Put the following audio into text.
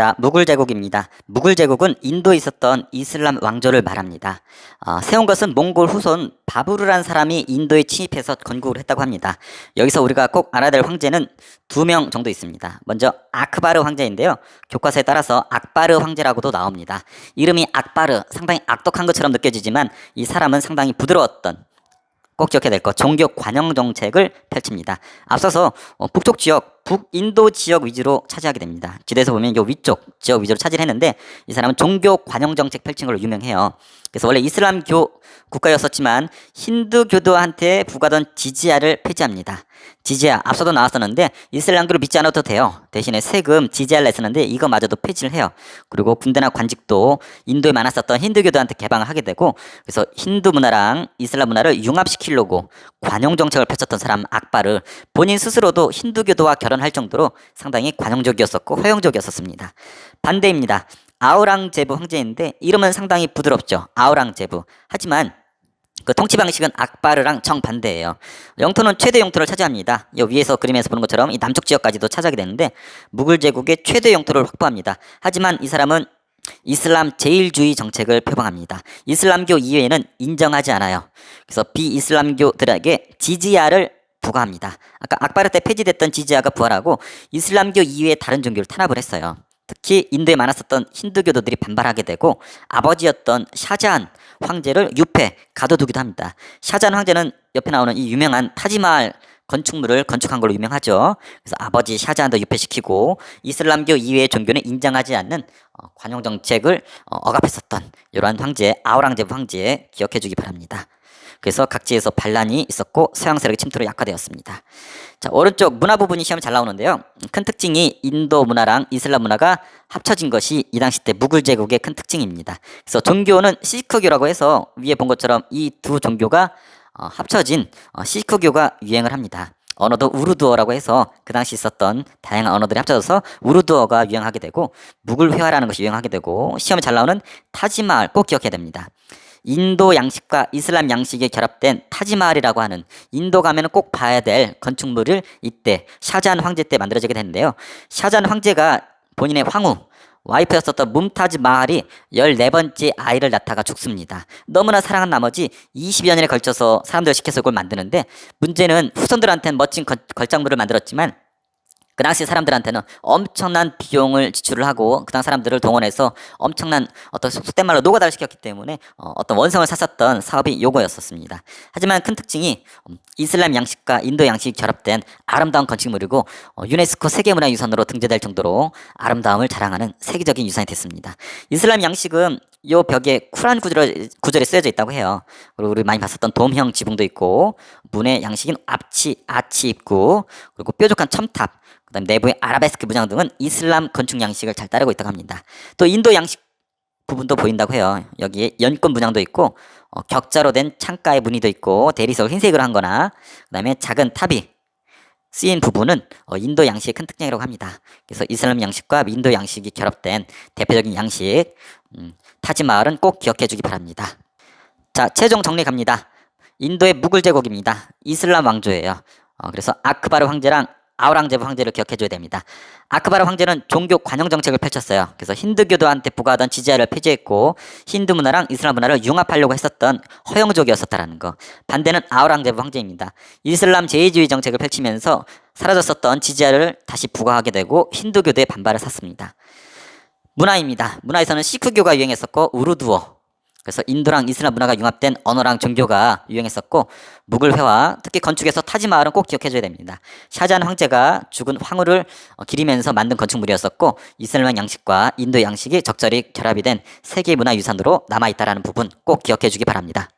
자, 무굴 제국입니다. 무굴 제국은 인도에 있었던 이슬람 왕조를 말합니다. 세운 것은 몽골 후손 바부르란 사람이 인도에 침입해서 건국을 했다고 합니다. 여기서 우리가 꼭 알아야 될 황제는 2명 정도 있습니다. 먼저 아크바르 황제인데요. 교과서에 따라서 악바르 황제라고도 나옵니다. 이름이 악바르, 상당히 악독한 것처럼 느껴지지만 이 사람은 상당히 부드러웠던, 꼭 기억해야 될 것, 종교 관영 정책을 펼칩니다. 앞서서 북쪽 지역, 북인도 지역 위주로 차지하게 됩니다. 지도에서 보면 이 위쪽 지역 위주로 차지를 했는데 이 사람은 종교 관영 정책 펼친 걸로 유명해요. 그래서 원래 이슬람교 국가였었지만 힌두교도한테 부과하던 지지야를 폐지합니다. 지지야, 앞서도 나왔었는데 이슬람교를 믿지 않아도 돼요. 대신에 세금 지지야를 냈었는데 이거마저도 폐지를 해요. 그리고 군대나 관직도 인도에 많았었던 힌두교도한테 개방을 하게 되고, 그래서 힌두 문화랑 이슬람 문화를 융합시키려고 관용 정책을 펼쳤던 사람 악바르, 본인 스스로도 힌두교도와 결혼할 정도로 상당히 관용적이었었고 허용적이었었습니다. 반대입니다. 아우랑제부 황제인데 이름은 상당히 부드럽죠. 아우랑제부. 하지만 그 통치 방식은 악바르랑 정반대예요. 영토는 최대 영토를 차지합니다. 이 위에서 그림에서 보는 것처럼 이 남쪽 지역까지도 차지하게 되는데 무굴 제국의 최대 영토를 확보합니다. 하지만 이 사람은 이슬람 제일주의 정책을 표방합니다. 이슬람교 이외에는 인정하지 않아요. 그래서 비이슬람교들에게 지지야를 부과합니다. 아까 악바르 때 폐지됐던 지지야가 부활하고 이슬람교 이외의 다른 종교를 탄압을 했어요. 특히 인도에 많았었던 힌두교도들이 반발하게 되고 아버지였던 샤자한 황제를 유폐, 가둬두기도 합니다. 샤자한 황제는 옆에 나오는 이 유명한 타지마할 건축물을 건축한 걸로 유명하죠. 그래서 아버지 샤자한도 유폐시키고 이슬람교 이외의 종교는 인정하지 않는 관용 정책을 억압했었던 이러한 황제, 아우랑제부 황제 기억해 주기 바랍니다. 그래서 각지에서 반란이 있었고 서양 세력의 침투로 약화되었습니다. 자, 오른쪽 문화 부분이 시험에 잘 나오는데요. 큰 특징이 인도 문화랑 이슬람 문화가 합쳐진 것이 이 당시 때 무굴 제국의 큰 특징입니다. 그래서 종교는 시크교라고 해서 위에 본 것처럼 이 두 종교가 합쳐진 시크교가 유행을 합니다. 언어도 우르두어라고 해서 그 당시 있었던 다양한 언어들이 합쳐져서 우르두어가 유행하게 되고 무굴 회화라는 것이 유행하게 되고 시험에 잘 나오는 타지마할 꼭 기억해야 됩니다. 인도 양식과 이슬람 양식이 결합된 타지마할이라고 하는 인도 가면 꼭 봐야 될 건축물을 이때 샤자한 황제 때 만들어지게 됐는데요. 샤자한 황제가 본인의 황후 와이프였었던 뭄타즈 마할이 14번째 아이를 낳다가 죽습니다. 너무나 사랑한 나머지 20여 년에 걸쳐서 사람들을 시켜서 이걸 만드는데 문제는 후손들한테는 멋진 걸작물을 만들었지만 그 당시 사람들한테는 엄청난 비용을 지출을 하고 그 당 사람들을 동원해서 엄청난 어떤 속된 말로 노가다를 시켰기 때문에 어떤 원성을 샀었던 사업이 요거였었습니다. 하지만 큰 특징이 이슬람 양식과 인도 양식이 결합된 아름다운 건축물이고 유네스코 세계문화유산으로 등재될 정도로 아름다움을 자랑하는 세계적인 유산이 됐습니다. 이슬람 양식은 요 벽에 쿨한 구절이 쓰여져 있다고 해요. 그리고 우리 많이 봤었던 돔형 지붕도 있고 문의 양식인 아치 입구, 그리고 뾰족한 첨탑, 그다음 내부의 아라베스크 문양 등은 이슬람 건축 양식을 잘 따르고 있다고 합니다. 또 인도 양식 부분도 보인다고 해요. 여기에 연꽃 문양도 있고 격자로 된 창가의 무늬도 있고 대리석을 흰색으로 한 거나 그다음에 작은 탑이 쓰인 부분은 인도 양식의 큰 특징이라고 합니다. 그래서 이슬람 양식과 인도 양식이 결합된 대표적인 양식 타지마할은 꼭 기억해 주기 바랍니다. 자, 최종 정리 갑니다. 인도의 무굴 제국입니다. 이슬람 왕조예요. 그래서 아크바르 황제랑 아우랑제부 황제를 기억해 줘야 됩니다. 아크바르 황제는 종교 관영 정책을 펼쳤어요. 그래서 힌두교도한테 부과하던 지지야를 폐지했고 힌두 문화랑 이슬람 문화를 융합하려고 했었던 허용적이었었다라는 거. 반대는 아우랑제부 황제입니다. 이슬람 제일주의 정책을 펼치면서 사라졌었던 지지야를 다시 부과하게 되고 힌두교도의 반발을 샀습니다. 문화입니다. 문화에서는 시크교가 유행했었고 우르두어, 그래서 인도랑 이슬람 문화가 융합된 언어랑 종교가 유행했었고 무굴 회화, 특히 건축에서 타지마할은 꼭 기억해줘야 됩니다. 샤자한 황제가 죽은 황후를 기리면서 만든 건축물이었었고 이슬람 양식과 인도 양식이 적절히 결합이 된 세계문화유산으로 남아있다라는 부분 꼭 기억해주기 바랍니다.